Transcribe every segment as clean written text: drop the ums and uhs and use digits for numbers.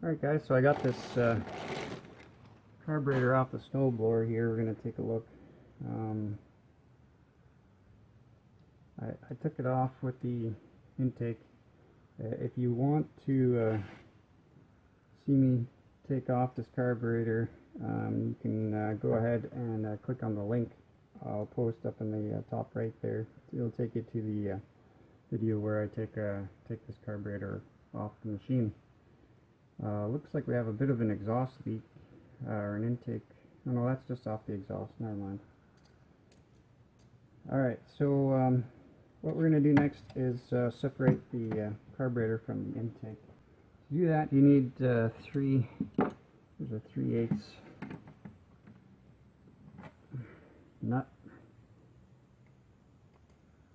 Alright guys, so I got this carburetor off the snowblower here. We're going to take a look. I took it off with the intake. If you want to see me take off this carburetor, you can go ahead and click on the link I'll post up in the top right there. It'll take you to the video where I take this carburetor off the machine. Looks like we have a bit of an exhaust leak, or an intake. Oh no, that's just off the exhaust, never mind. Alright, so what we're going to do next is separate the carburetor from the intake. To do that, you need there's a 3/8 nut.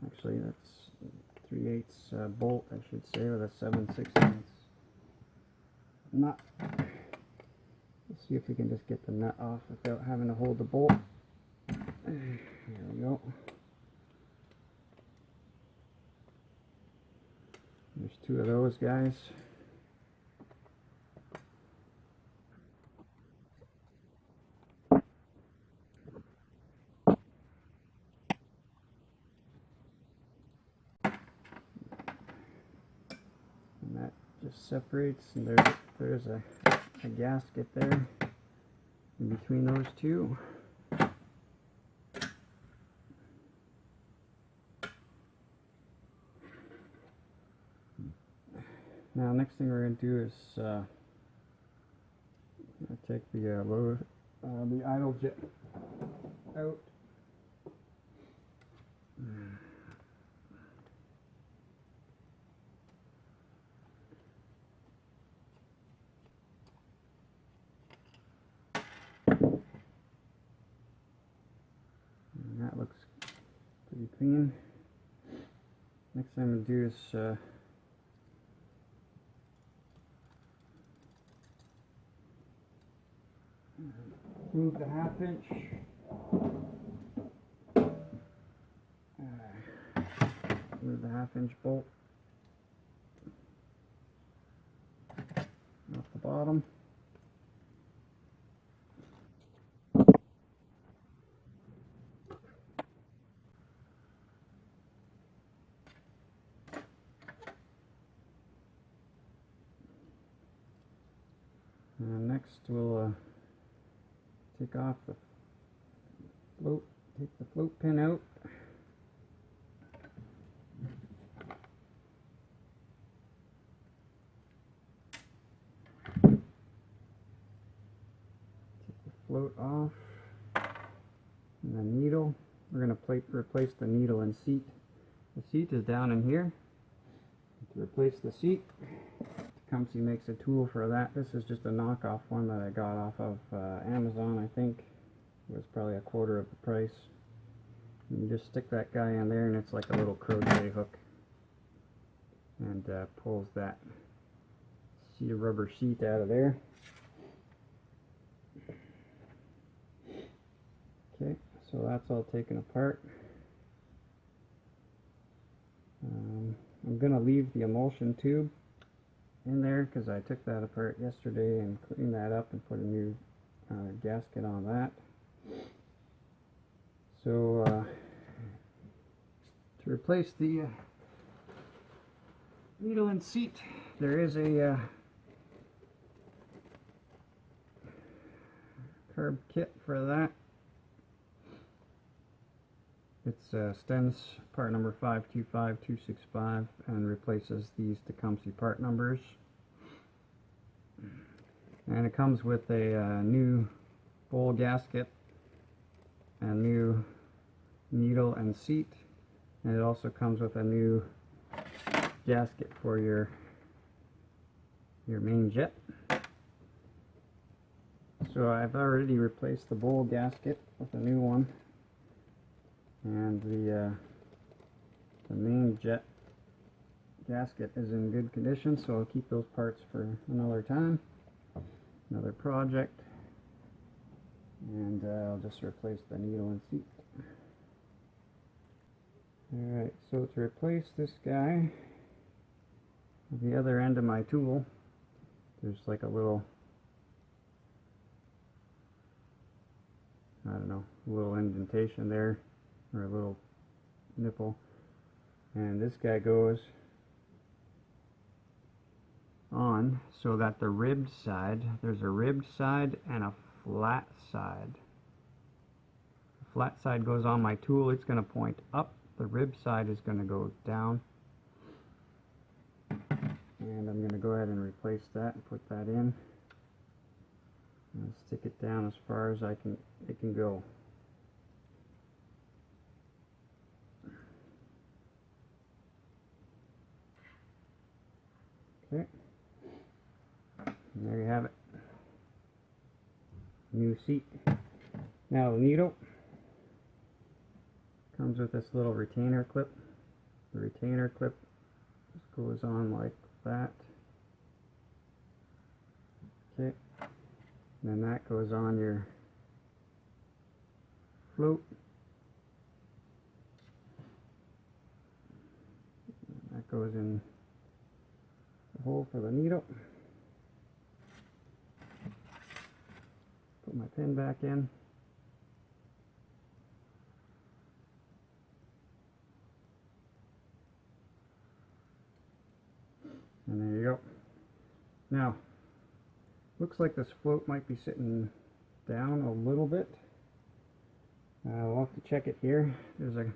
Actually, that's 3/8 bolt, I should say, with a 7/16 nut. Let's see if we can just get the nut off without having to hold the bolt. There we go. There's two of those guys. And that just separates, and there's a gasket there in between those two. Now, next thing we're going to do is take the idle jet out. And that looks pretty clean. Next thing I'm going to do is move the 1/2 inch. Move the 1/2 inch bolt off the bottom. And next we'll take off the float, take the float pin out. Take the float off. And the needle, we're going to replace the needle and seat. The seat is down in here. To replace the seat, Tecumseh makes a tool for that. This is just a knockoff one that I got off of Amazon, I think. It was probably 1/4 of the price. And you just stick that guy in there, and it's like a little crochet hook, and pulls that rubber sheet out of there. Okay, so that's all taken apart. I'm going to leave the emulsion tube in there because I took that apart yesterday and cleaned that up and put a new gasket on that. So to replace the needle and seat, there is a carb kit for that. It's stems part number 525265 and replaces these Tecumseh part numbers. And it comes with a new bowl gasket, a new needle and seat, and it also comes with a new gasket for your main jet. So I've already replaced the bowl gasket with a new one, and the main jet gasket is in good condition, so I'll keep those parts for another time, another project, and I'll just replace the needle and seat. Alright, so to replace this guy, the other end of my tool, there's like a little, I don't know, a little indentation there, or a little nipple. And this guy goes on so that the ribbed side, there's a ribbed side and a flat side. The flat side goes on my tool, it's going to point up. The ribbed side is going to go down. And I'm going to go ahead and replace that and put that in. And stick it down as far as it can go. Okay. And there you have it. New seat. Now the needle comes with this little retainer clip. The retainer clip just goes on like that. Okay. And then that goes on your float. And that goes in the hole for the needle. Put my pin back in. And there you go. Now, looks like this float might be sitting down a little bit. We'll have to check it here. There's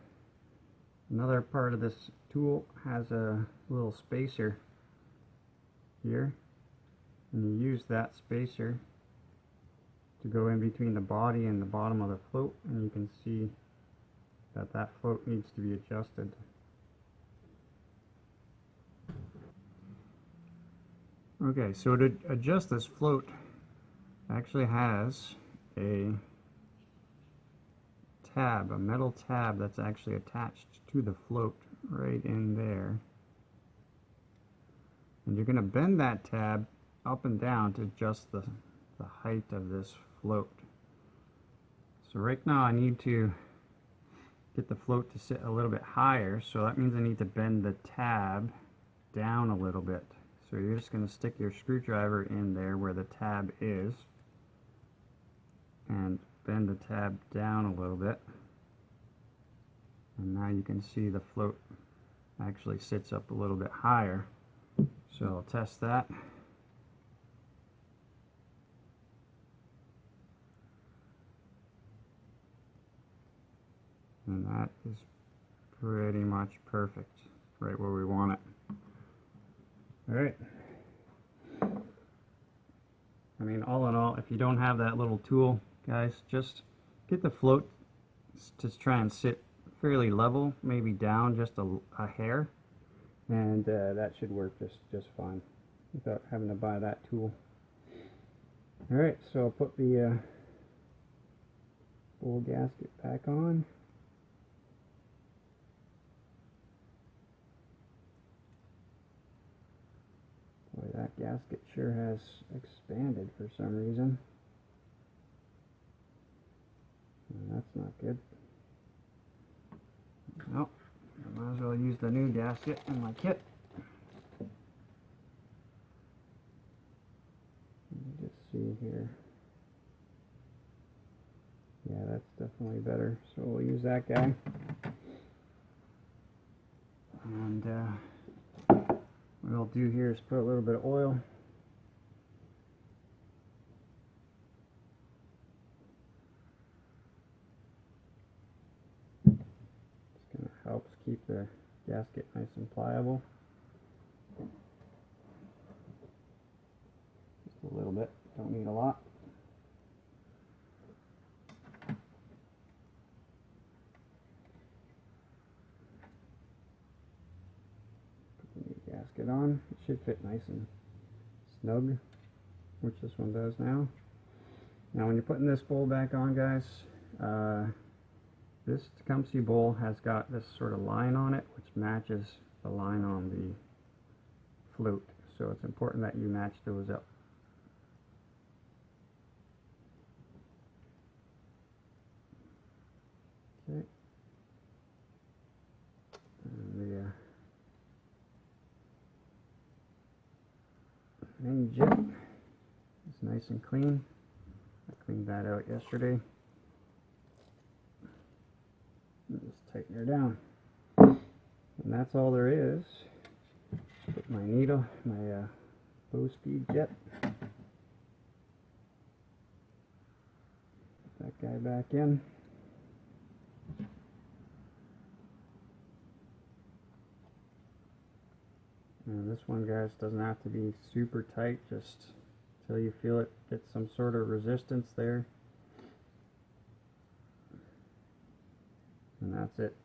another part of this tool has a little spacer here, and you use that spacer to go in between the body and the bottom of the float, and you can see that that float needs to be adjusted. Okay, so to adjust this float, actually has a tab, a metal tab that's actually attached to the float right in there. And you're going to bend that tab up and down to adjust the height of this float. So right now I need to get the float to sit a little bit higher, so that means I need to bend the tab down a little bit. So you're just going to stick your screwdriver in there where the tab is and bend the tab down a little bit. And now you can see the float actually sits up a little bit higher. So I'll test that. And that is pretty much perfect, right where we want it. Alright. I mean, all in all, if you don't have that little tool, guys, just get the float to try and sit fairly level, maybe down just a hair, and that should work just fine without having to buy that tool. Alright, so I'll put the bowl gasket back on. Boy, that gasket sure has expanded for some reason. And that's not good. Well, I might as well use the new gasket in my kit. Let me just see here. Yeah, that's definitely better. So we'll use that guy. And what I'll do here is put a little bit of oil. Just going to help keep the gasket nice and pliable. Just a little bit, don't need a lot. Gasket on. It should fit nice and snug, which this one does now. Now when you're putting this bowl back on, guys, this Tecumseh bowl has got this sort of line on it which matches the line on the float, so it's important that you match those up. Okay. And main jet is nice and clean. I cleaned that out yesterday. And just tighten her down. And that's all there is. Put my needle, my low speed jet. Put that guy back in. And this one, guys, doesn't have to be super tight, just until you feel it get some sort of resistance there. And that's it.